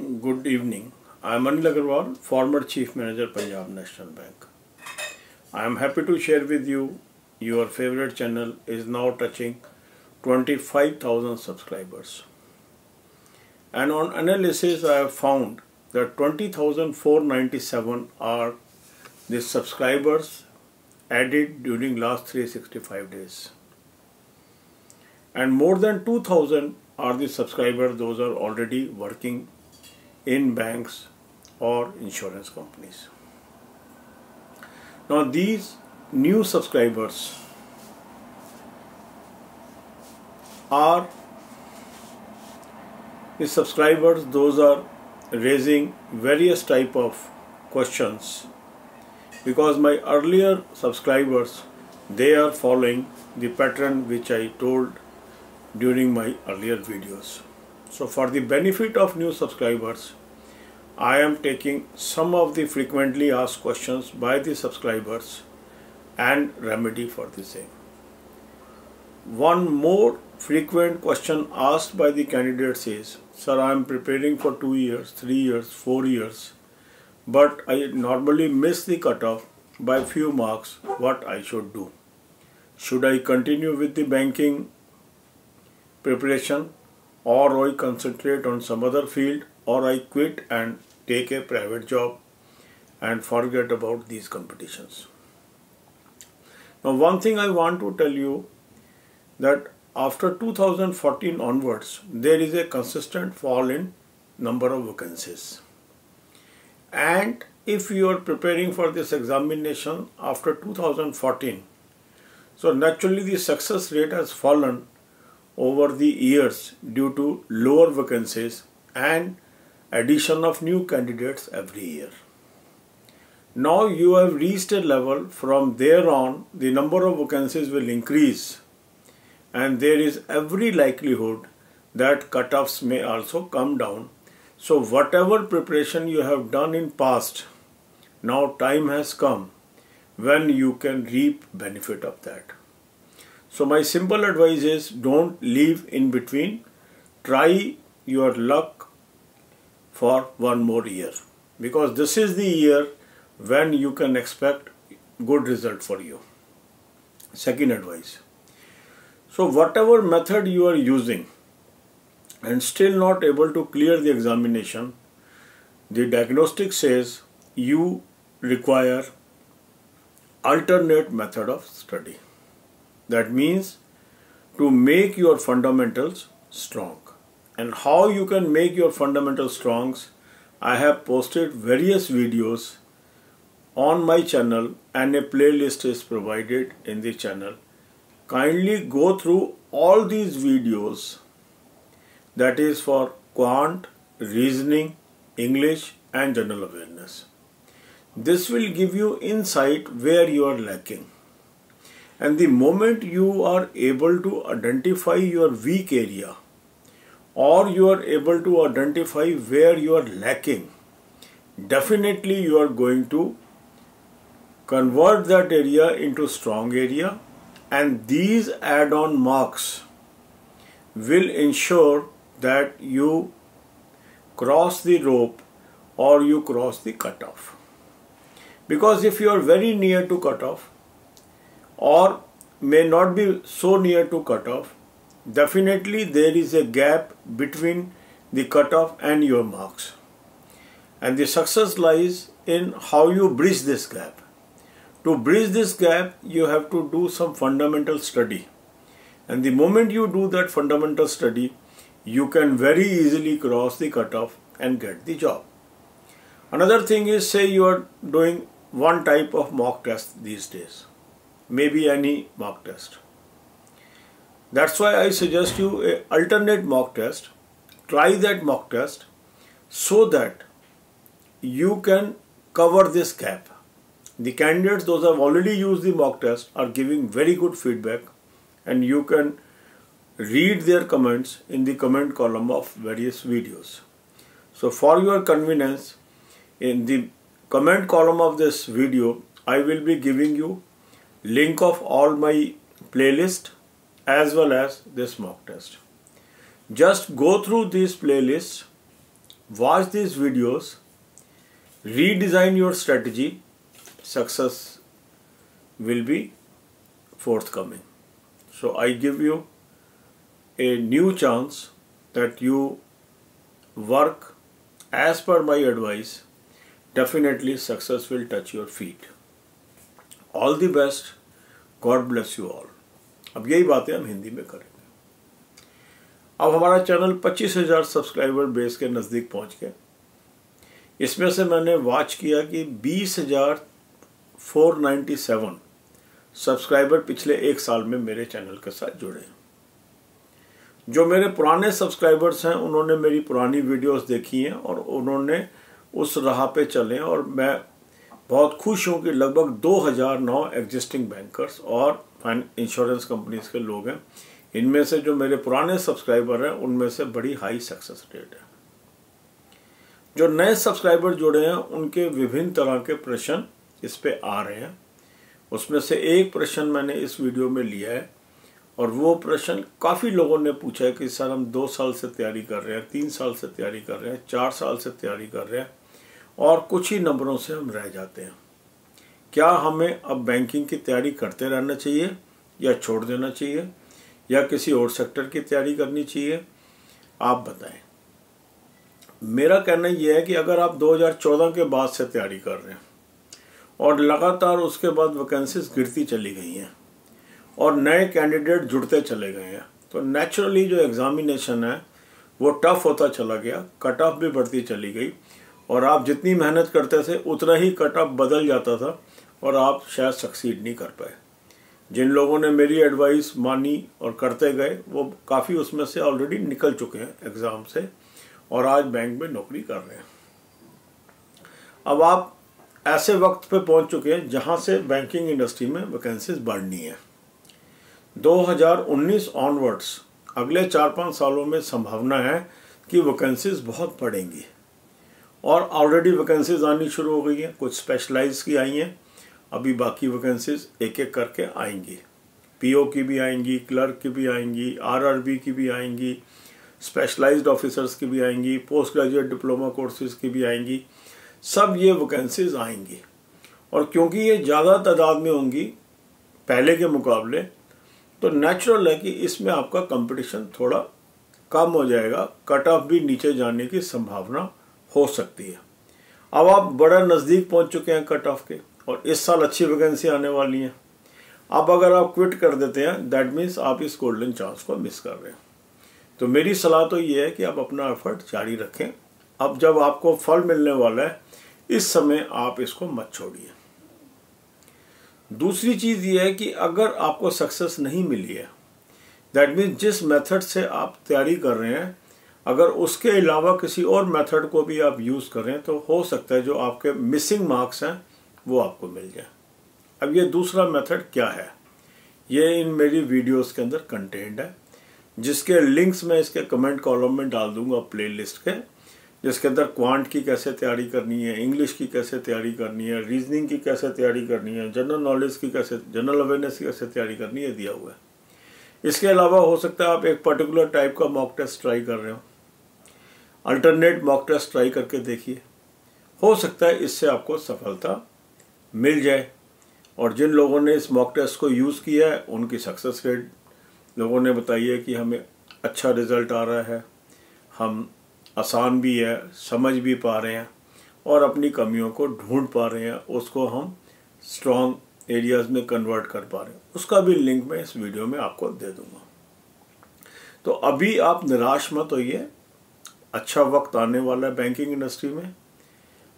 Good evening. I am Anil Agarwal, former Chief Manager, Punjab National Bank. I am happy to share with you your favorite channel is now touching 25,000 subscribers. And on analysis, I have found that 20,497 are the subscribers added during last 365 days. And more than 2,000 are the subscribers, those are already working in banks or insurance companies. Now these new subscribers are those are raising various type of questions, because my earlier subscribers, they are following the pattern which I told during my earlier videos. So for the benefit of new subscribers, I am taking some of the frequently asked questions by the subscribers and remedy for the same. One more frequent question asked by the candidates is, sir, I am preparing for 2 years, 3 years, 4 years, but I normally miss the cutoff by few marks. What I should do? Should I continue with the banking preparation, or I concentrate on some other field, or I quit and take a private job and forget about these competitions? Now one thing I want to tell you, that after 2014 onwards, there is a consistent fall in number of vacancies. And if you are preparing for this examination after 2014, so naturally the success rate has fallen over the years due to lower vacancies and addition of new candidates every year. Now you have reached a level, from there on the number of vacancies will increase, and there is every likelihood that cutoffs may also come down. So whatever preparation you have done in past, now time has come when you can reap benefit of that. So my simple advice is, don't leave in between. Try your luck for one more year, because this is the year when you can expect good result for you. Second advice. So whatever method you are using and still not able to clear the examination, the diagnostic says you require alternate method of study. That means to make your fundamentals strong. And how you can make your fundamentals strong, I have posted various videos on my channel, and a playlist is provided in the channel. Kindly go through all these videos, that is for quant, reasoning, English and general awareness. This will give you insight where you are lacking. And the moment you are able to identify your weak area, or you are able to identify where you are lacking, definitely you are going to convert that area into strong area, and these add-on marks will ensure that you cross the rope or you cross the cutoff. Because if you are very near to cutoff, or may not be so near to cutoff, definitely there is a gap between the cutoff and your marks. And the success lies in how you bridge this gap. To bridge this gap, you have to do some fundamental study. And the moment you do that fundamental study, you can very easily cross the cutoff and get the job. Another thing is, say you are doing one type of mock test these days, maybe any mock test. That's why I suggest you an alternate mock test. Try that mock test so that you can cover this gap. The candidates, those who have already used the mock test, are giving very good feedback, and you can read their comments in the comment column of various videos. So for your convenience, in the comment column of this video, I will be giving you link of all my playlist as well as this mock test. Just go through these playlists watch these videos, redesign your strategy, success will be forthcoming. So I give you a new chance that you work as per my advice. Definitely success will touch your feet. All the best. God bless you all. अब यही बातें हम हिंदी में करेंगे। अब हमारा channel 25,000 subscriber base के नज़दीक पहुंच गया। इसमें से मैंने वॉच किया कि 20,497 सब्सक्राइबर पिछले एक साल में मेरे चैनल के साथ जुड़े हैं। जो मेरे पुराने सब्सक्राइबर्स हैं उन्होंने मेरी पुरानी वीडियोस देखी हैं और उन्होंने उस राह पे चले हैं और मैं बहुत खुश हूं कि लगभग 2009 एग्जिस्टिंग बैंकर्स और इंश्योरेंस कंपनीज के लोग हैं। इनमें से जो मेरे पुराने सब्सक्राइबर हैं उनमें से बड़ी हाई सक्सेस रेट है। जो नए सब्सक्राइबर जुड़े हैं उनके विभिन्न तरह के प्रश्न इस पे आ रहे हैं। उसमें से एक प्रश्न मैंने इस वीडियो में लिया है और वो प्रश्न काफ़ी लोगों ने पूछा है कि सर हम 2 साल से तैयारी कर रहे हैं, 3 साल से तैयारी कर रहे हैं, 4 साल से तैयारी कर रहे हैं और कुछ ही नंबरों से हम रह जाते हैं। क्या हमें अब बैंकिंग की तैयारी करते रहना चाहिए या छोड़ देना चाहिए या किसी और सेक्टर की तैयारी करनी चाहिए? आप बताएं। मेरा कहना यह है कि अगर आप 2014 के बाद से तैयारी कर रहे हैं और लगातार उसके बाद वैकेंसीज गिरती चली गई हैं और नए कैंडिडेट जुड़ते चले गए हैं, तो नेचुरली जो एग्जामिनेशन है वो टफ होता चला गया, कट ऑफ भी बढ़ती चली गई और आप जितनी मेहनत करते थे उतना ही कट ऑफ बदल जाता था और आप शायद सक्सीड नहीं कर पाए। जिन लोगों ने मेरी एडवाइस मानी और करते गए वो काफ़ी उसमें से ऑलरेडी निकल चुके हैं एग्ज़ाम से और आज बैंक में नौकरी कर रहे हैं। अब आप ऐसे वक्त पे पहुंच चुके हैं जहां से बैंकिंग इंडस्ट्री में वैकेंसीज बढ़नी है। 2019 ऑनवर्ड्स अगले 4-5 सालों में संभावना है कि वैकेंसीज बहुत बढ़ेंगी और ऑलरेडी वैकेंसीज आनी शुरू हो गई हैं। कुछ स्पेशलाइज की आई हैं, अभी बाकी वैकेंसीज एक एक करके आएंगी। पीओ की भी आएंगी, क्लर्क की भी आएंगी, आरआरबी की भी आएंगी, स्पेशलाइज्ड ऑफिसर्स की भी आएंगी, पोस्ट ग्रेजुएट डिप्लोमा कोर्सेज की भी आएंगी। सब ये वैकेंसीज आएंगी और क्योंकि ये ज़्यादा तादाद में होंगी पहले के मुकाबले, तो नेचुरल है कि इसमें आपका कंपटीशन थोड़ा कम हो जाएगा, कट ऑफ भी नीचे जाने की संभावना हो सकती है। अब आप बड़ा नज़दीक पहुंच चुके हैं कट ऑफ के और इस साल अच्छी वैकेंसी आने वाली हैं। अब अगर आप क्विट कर देते हैं दैट मीन्स आप इस गोल्डन चांस को मिस कर रहे हैं। तो मेरी सलाह तो ये है कि आप अपना एफर्ट जारी रखें। अब जब आपको फल मिलने वाला है इस समय आप इसको मत छोड़िए। दूसरी चीज़ ये है कि अगर आपको सक्सेस नहीं मिली है दैट मीन्स जिस मेथड से आप तैयारी कर रहे हैं अगर उसके अलावा किसी और मेथड को भी आप यूज़ करें तो हो सकता है जो आपके मिसिंग मार्क्स हैं वो आपको मिल जाए। अब ये दूसरा मेथड क्या है, ये इन मेरी वीडियोस के अंदर कंटेंट है जिसके लिंक्स मैं इसके कमेंट कॉलम में डाल दूंगा प्लेलिस्ट के, जिसके अंदर क्वांट की कैसे तैयारी करनी है, इंग्लिश की कैसे तैयारी करनी है, रीजनिंग की कैसे तैयारी करनी है, जनरल नॉलेज की कैसे, जनरल अवेयरनेस की कैसे तैयारी करनी है दिया हुआ है। इसके अलावा हो सकता है आप एक पर्टिकुलर टाइप का मॉक टेस्ट ट्राई कर रहे हो, अल्टरनेट मॉक टेस्ट ट्राई करके देखिए, हो सकता है इससे आपको सफलता मिल जाए। और जिन लोगों ने इस मॉक टेस्ट को यूज़ किया है उनकी सक्सेस रेट लोगों ने बताई है कि हमें अच्छा रिजल्ट आ रहा है, हम आसान भी है, समझ भी पा रहे हैं और अपनी कमियों को ढूंढ पा रहे हैं, उसको हम स्ट्रॉन्ग एरियाज़ में कन्वर्ट कर पा रहे हैं। उसका भी लिंक मैं इस वीडियो में आपको दे दूंगा। तो अभी आप निराश मत होइए, अच्छा वक्त आने वाला है बैंकिंग इंडस्ट्री में।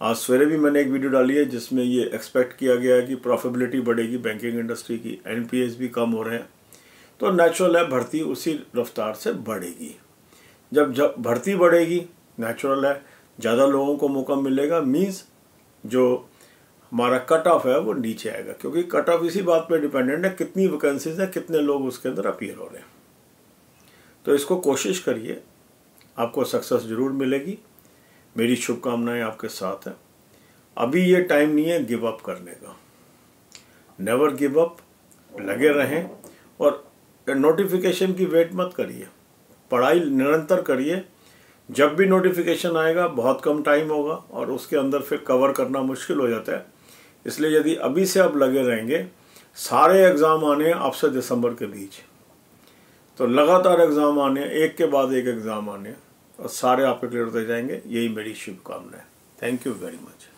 आज सवेरे भी मैंने एक वीडियो डाली है जिसमें ये एक्सपेक्ट किया गया है कि प्रॉफिटेबिलिटी बढ़ेगी बैंकिंग इंडस्ट्री की, एनपीएस भी कम हो रहे हैं, तो नेचुरल है भर्ती उसी रफ्तार से बढ़ेगी। जब भर्ती बढ़ेगी नेचुरल है ज़्यादा लोगों को मौका मिलेगा, मीन्स जो हमारा कट ऑफ है वो नीचे आएगा, क्योंकि कट ऑफ इसी बात पे डिपेंडेंट है कितनी वैकेंसीज है, कितने लोग उसके अंदर अपीयर हो रहे हैं। तो इसको कोशिश करिए, आपको सक्सेस ज़रूर मिलेगी। मेरी शुभकामनाएं आपके साथ हैं। अभी ये टाइम नहीं है गिव अप करने का, नेवर गिव अप, लगे रहें और नोटिफिकेशन की वेट मत करिए, पढ़ाई निरंतर करिए जब भी नोटिफिकेशन आएगा बहुत कम टाइम होगा और उसके अंदर फिर कवर करना मुश्किल हो जाता है। इसलिए यदि अभी से आप लगे रहेंगे, सारे एग्ज़ाम आने हैं आपसे दिसंबर के बीच, तो लगातार एग्ज़ाम आने, एक के बाद एक एग्ज़ाम आने और सारे आपके क्लियर होते जाएंगे। यही मेरी शुभकामना है। Thank you very much.